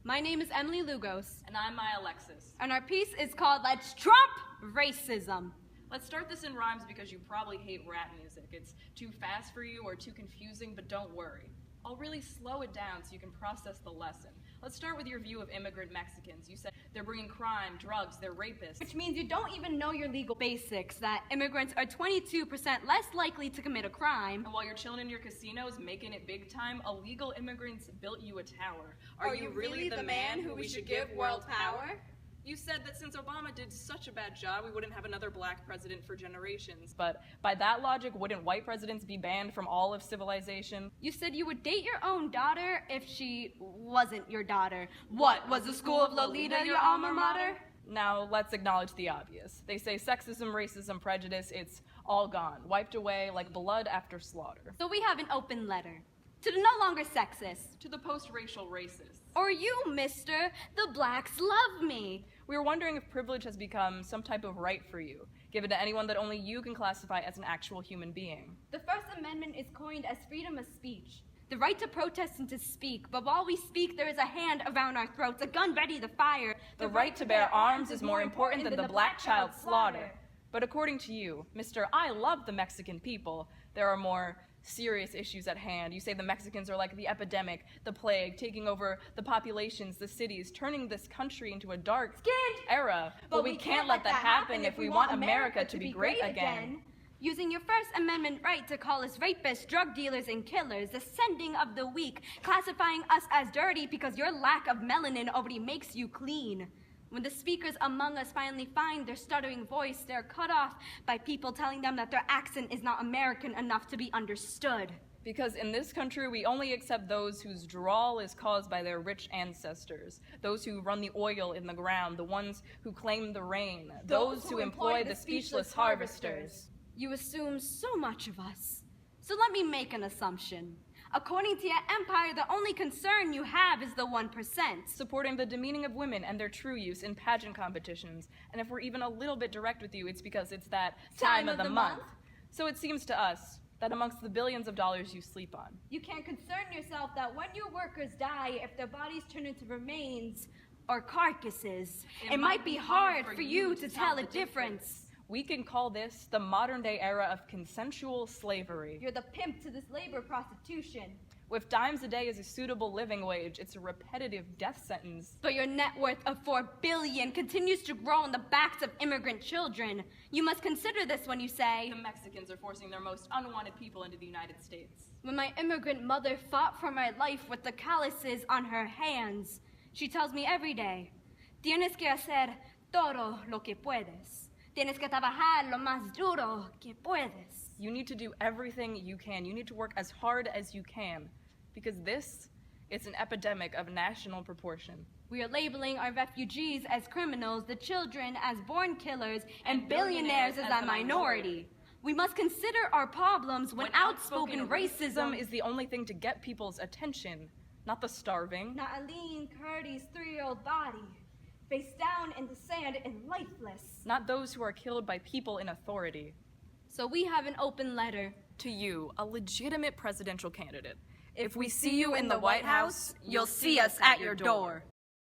My name is Emily Lugos. And I'm Mya Alexice. And our piece is called Let's Trump Racism. Let's start this in rhymes because you probably hate rap music. It's too fast for you or too confusing, but don't worry. I'll really slow it down so you can process the lesson. Let's start with your view of immigrant Mexicans. You said they're bringing crime, drugs, they're rapists. Which means you don't even know your legal basics, that immigrants are 22% less likely to commit a crime. And while you're chilling in your casinos, making it big time, illegal immigrants built you a tower. Are you really the man who we should give world power? You said that since Obama did such a bad job, we wouldn't have another black president for generations. But by that logic, wouldn't white presidents be banned from all of civilization? You said you would date your own daughter if she wasn't your daughter. What, was the school of Lolita your alma mater? Now, let's acknowledge the obvious. They say sexism, racism, prejudice, it's all gone, wiped away like blood after slaughter. So we have an open letter to the no longer sexist, to the post-racial racists. Or you, mister, the blacks love me. We were wondering if privilege has become some type of right for you, given to anyone that only you can classify as an actual human being. The First Amendment is coined as freedom of speech, the right to protest and to speak, but while we speak, there is a hand around our throats, a gun ready to fire. The right to bear arms is more important than the black child's slaughter. But according to you, Mr. I love the Mexican people, there are more serious issues at hand. You say the Mexicans are like the epidemic, the plague, taking over the populations, the cities, turning this country into a dark era. But we can't let that happen if we want America to be great again. Using your First Amendment right to call us rapists, drug dealers, and killers, the sending of the weak, classifying us as dirty because your lack of melanin already makes you clean. When the speakers among us finally find their stuttering voice, they're cut off by people telling them that their accent is not American enough to be understood. Because in this country, we only accept those whose drawl is caused by their rich ancestors, those who run the oil in the ground, the ones who claim the rain, those who employ the speechless harvesters. You assume so much of us. So let me make an assumption. According to your empire, the only concern you have is the 1%. Supporting the demeaning of women and their true use in pageant competitions. And if we're even a little bit direct with you, it's because it's that time of the month. So it seems to us that amongst the billions of dollars you sleep on, you can't concern yourself that when your workers die, if their bodies turn into remains or carcasses, it might be hard for you to tell a difference. We can call this the modern-day era of consensual slavery. You're the pimp to this labor prostitution. With dimes a day as a suitable living wage, it's a repetitive death sentence. But your net worth of $4 billion continues to grow on the backs of immigrant children. You must consider this when you say, the Mexicans are forcing their most unwanted people into the United States. When my immigrant mother fought for my life with the calluses on her hands, she tells me every day, tienes que hacer todo lo que puedes. Tienes que trabajar lo más duro que puedes. You need to do everything you can. You need to work as hard as you can. Because this is an epidemic of national proportion. We are labeling our refugees as criminals, the children as born killers, and billionaires as a minority. We must consider our problems when outspoken racism is the only thing to get people's attention, not the starving. Not Aline Curdy's 3-year-old body. Face down in the sand and lifeless. Not those who are killed by people in authority. So we have an open letter. To you, a legitimate presidential candidate. If we see you in the White House, you'll see us at your door.